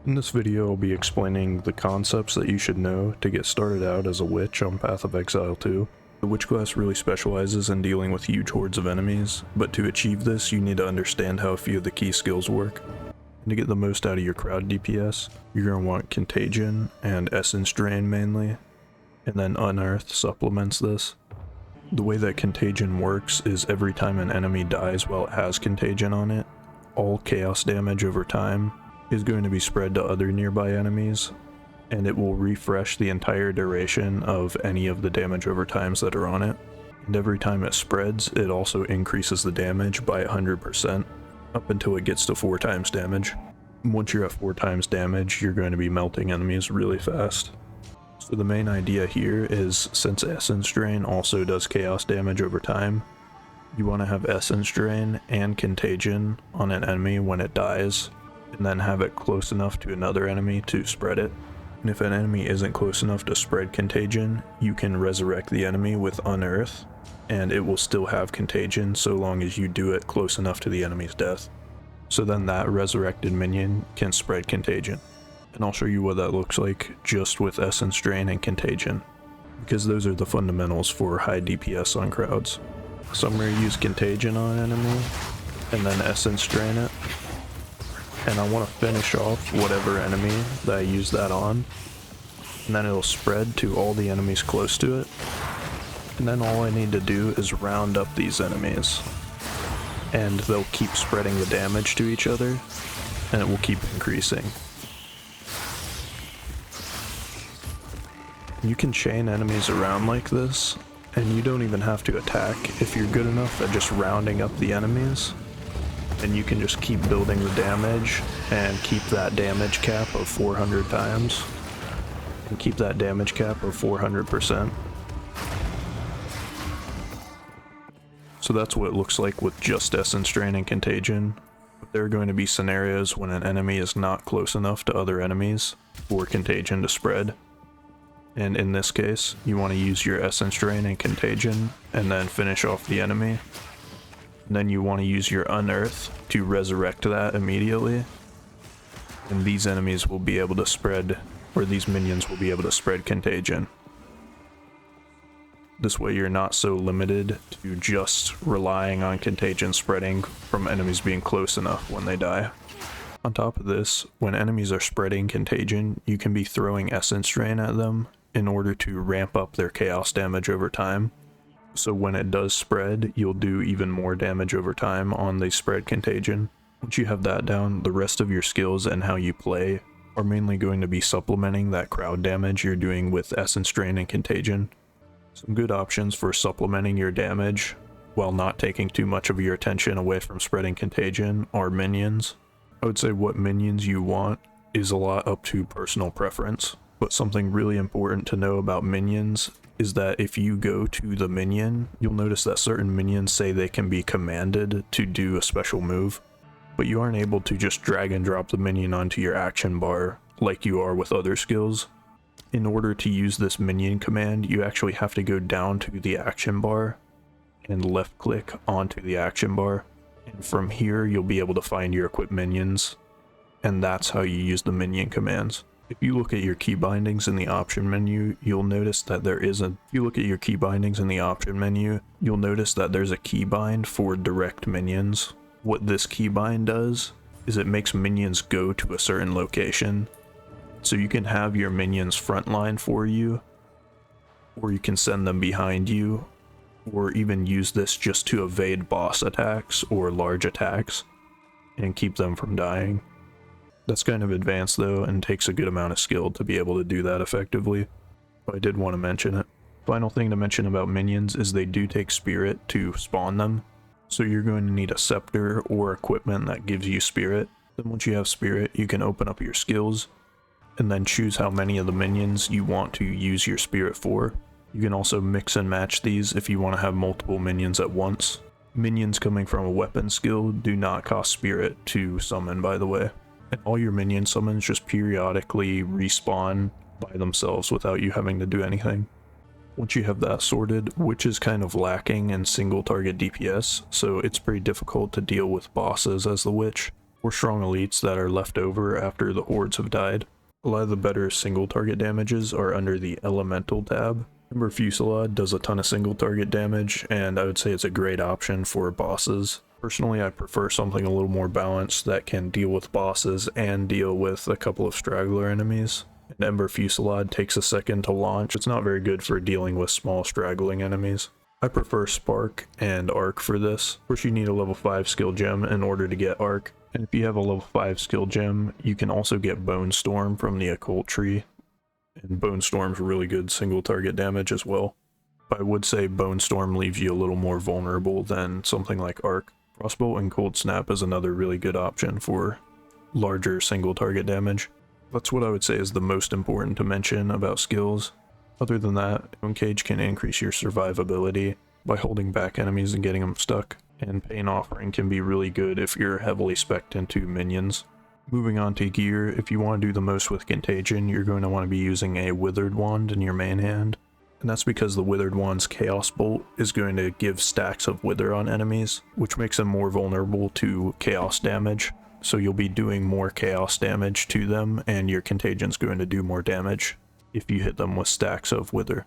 In this video, I'll be explaining the concepts that you should know to get started out as a witch on Path of Exile 2. The witch class really specializes in dealing with huge hordes of enemies, but to achieve this, you need to understand how a few of the key skills work. And to get the most out of your crowd DPS, you're going to want contagion and essence drain mainly, and then unearth supplements this. The way that contagion works is every time an enemy dies while it has contagion on it, all chaos damage over time is going to be spread to other nearby enemies, and it will refresh the entire duration of any of the damage over times that are on it. And every time it spreads, it also increases the damage by 100% up until it gets to 4 times damage. Once you're at 4 times damage, you're going to be melting enemies really fast. So the main idea here is, since Essence Drain also does chaos damage over time, you want to have Essence Drain and Contagion on an enemy when it dies, and then have it close enough to another enemy to spread it. And if an enemy isn't close enough to spread Contagion, you can resurrect the enemy with Unearth, and it will still have Contagion so long as you do it close enough to the enemy's death. So then that resurrected minion can spread Contagion. And I'll show you what that looks like just with Essence Drain and Contagion, because those are the fundamentals for high DPS on crowds. So I'm going to use Contagion on an enemy, and then Essence Drain it. And I want to finish off whatever enemy that I use that on, and then it'll spread to all the enemies close to it. And then all I need to do is round up these enemies, and they'll keep spreading the damage to each other, and it will keep increasing. You can chain enemies around like this, and you don't even have to attack if you're good enough at just rounding up the enemies. And you can just keep building the damage and keep that damage cap of 400 times, and keep that damage cap of 400%. So that's what it looks like with just Essence Drain and Contagion. But there are going to be scenarios when an enemy is not close enough to other enemies for Contagion to spread. And in this case, you want to use your Essence Drain and Contagion and then finish off the enemy. And then you want to use your Unearth to resurrect that immediately. And these enemies will be able to spread, or these minions will be able to spread Contagion. This way you're not so limited to just relying on Contagion spreading from enemies being close enough when they die. On top of this, when enemies are spreading Contagion, you can be throwing Essence Drain at them in order to ramp up their chaos damage over time. So when it does spread, you'll do even more damage over time on the spread Contagion. Once you have that down, the rest of your skills and how you play are mainly going to be supplementing that crowd damage you're doing with Essence Drain and Contagion. Some good options for supplementing your damage while not taking too much of your attention away from spreading Contagion are minions. I would say what minions you want is a lot up to personal preference, but something really important to know about minions is that if you go to the minion, you'll notice that certain minions say they can be commanded to do a special move, but you aren't able to just drag and drop the minion onto your action bar like you are with other skills. In order to use this minion command, you actually have to go down to the action bar and left click onto the action bar, and from here you'll be able to find your equipped minions, and that's how you use the minion commands. If you look at your key bindings in the option menu, you'll notice that there's a keybind for direct minions. What this keybind does is it makes minions go to a certain location. So you can have your minions frontline for you, or you can send them behind you, or even use this just to evade boss attacks or large attacks and keep them from dying. That's kind of advanced though, and takes a good amount of skill to be able to do that effectively, but I did want to mention it. Final thing to mention about minions is they do take spirit to spawn them, so you're going to need a scepter or equipment that gives you spirit. Then once you have spirit, you can open up your skills, and then choose how many of the minions you want to use your spirit for. You can also mix and match these if you want to have multiple minions at once. Minions coming from a weapon skill do not cost spirit to summon, by the way. And all your minion summons just periodically respawn by themselves without you having to do anything. Once you have that sorted, Witch is kind of lacking in single target DPS, so it's pretty difficult to deal with bosses as the Witch. or strong elites that are left over after the hordes have died. A lot of the better single target damages are under the elemental tab. Ember Fusillade does a ton of single target damage, and I would say it's a great option for bosses. Personally, I prefer something a little more balanced that can deal with bosses and deal with a couple of straggler enemies. And Ember Fusillade takes a second to launch. It's not very good for dealing with small straggling enemies. I prefer Spark and Arc for this. Of course, you need a level 5 skill gem in order to get Arc. And if you have a level 5 skill gem, you can also get Bone Storm from the occult tree. And Bone Storm's really good single target damage as well. But I would say Bone Storm leaves you a little more vulnerable than something like Arc. Crossbow and Cold Snap is another really good option for larger single target damage. That's what I would say is the most important to mention about skills. Other than that, Bone Cage can increase your survivability by holding back enemies and getting them stuck. And Pain Offering can be really good if you're heavily spec'd into minions. Moving on to gear, if you want to do the most with Contagion, you're going to want to be using a Withered Wand in your main hand. And that's because the Withered Wand's Chaos Bolt is going to give stacks of Wither on enemies, which makes them more vulnerable to Chaos damage. So you'll be doing more Chaos damage to them, and your Contagion's going to do more damage if you hit them with stacks of Wither.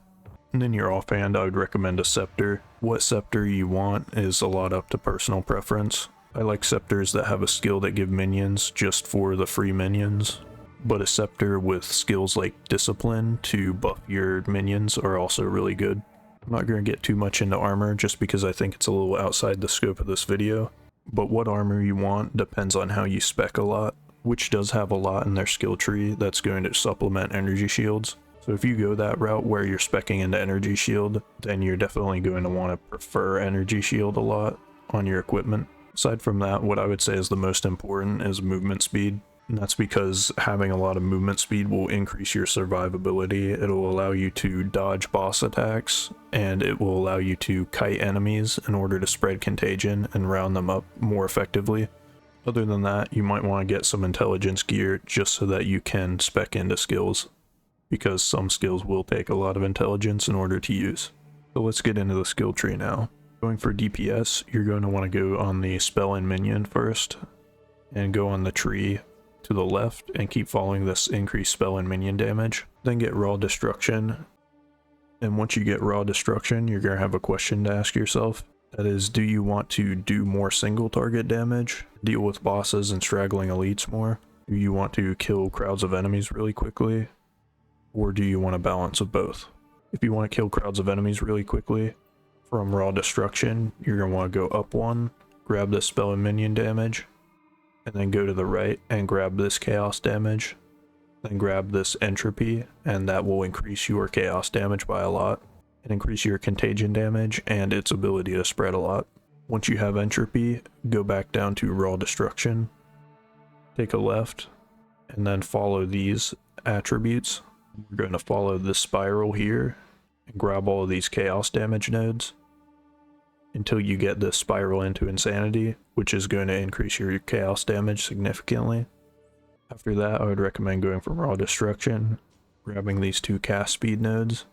And in your offhand, I would recommend a Scepter. What Scepter you want is a lot up to personal preference. I like Scepters that have a skill that give minions just for the free minions. But a Scepter with skills like Discipline to buff your minions are also really good. I'm not going to get too much into armor just because I think it's a little outside the scope of this video. But what armor you want depends on how you spec a lot, which does have a lot in their skill tree that's going to supplement energy shields. So if you go that route where you're speccing into energy shield, then you're definitely going to want to prefer energy shield a lot on your equipment. Aside from that, what I would say is the most important is movement speed. And that's because having a lot of movement speed will increase your survivability. It'll allow you to dodge boss attacks, and it will allow you to kite enemies in order to spread contagion and round them up more effectively. Other than that, you might want to get some intelligence gear just so that you can spec into skills, because some skills will take a lot of intelligence in order to use. So let's get into the skill tree now. Going for DPS, you're going to want to go on the spell and minion first, and go on the tree to the left and keep following this increased spell and minion damage. Then get raw destruction, and once you get raw destruction, you're going to have a question to ask yourself. That is, do you want to do more single target damage, deal with bosses and straggling elites more? Do you want to kill crowds of enemies really quickly? Or do you want a balance of both? If you want to kill crowds of enemies really quickly from raw destruction, you're going to want to go up one, grab this spell and minion damage, and then go to the right and grab this chaos damage, then grab this entropy, and that will increase your chaos damage by a lot, and increase your contagion damage and its ability to spread a lot. Once you have entropy, go back down to raw destruction, take a left, and then follow these attributes. We're going to follow this spiral here and grab all of these chaos damage nodes until you get this spiral into insanity, which is going to increase your chaos damage significantly. After that, I would recommend going for raw destruction, grabbing these two cast speed nodes,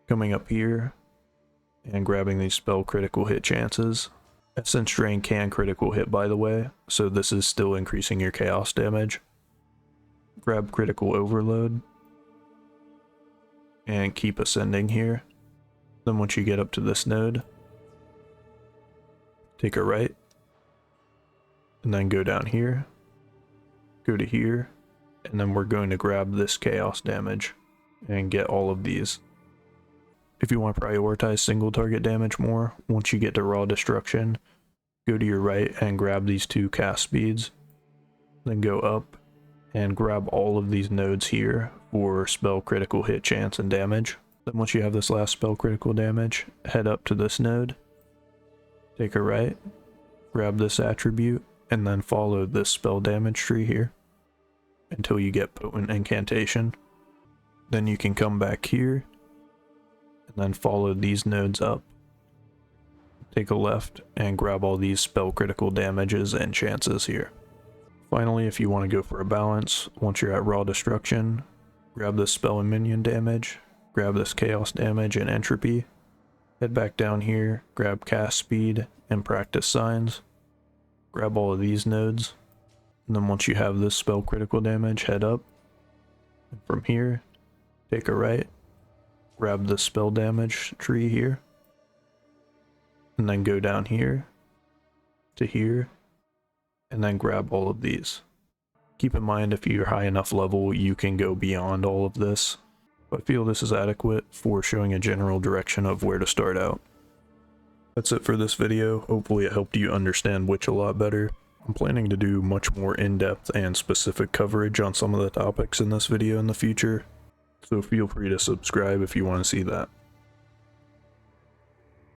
coming up here, and grabbing these spell critical hit chances. Essence Drain can critical hit, by the way, so this is still increasing your chaos damage. Grab critical overload, and keep ascending here. Then once you get up to this node, take a right, and then go down here, go to here, and then we're going to grab this chaos damage and get all of these. If you want to prioritize single target damage more, once you get to raw destruction, go to your right and grab these two cast speeds, then go up and grab all of these nodes here for spell critical hit chance and damage. Then once you have this last spell critical damage, head up to this node, take a right, grab this attribute, and then follow this spell damage tree here until you get potent incantation. Then you can come back here and then follow these nodes up, take a left, and grab all these spell critical damages and chances here. Finally, if you want to go for a balance, once you're at raw destruction, grab this spell and minion damage, grab this chaos damage and entropy, head back down here, grab cast speed and practice signs, grab all of these nodes, And then once you have this spell critical damage, head up. And from here, take a right, grab the spell damage tree here, and then go down here to here, and then grab all of these. Keep in mind, if you're high enough level, you can go beyond all of this. I feel this is adequate for showing a general direction of where to start out. That's it for this video. Hopefully it helped you understand Witch a lot better. I'm planning to do much more in-depth and specific coverage on some of the topics in this video in the future, so feel free to subscribe if you want to see that.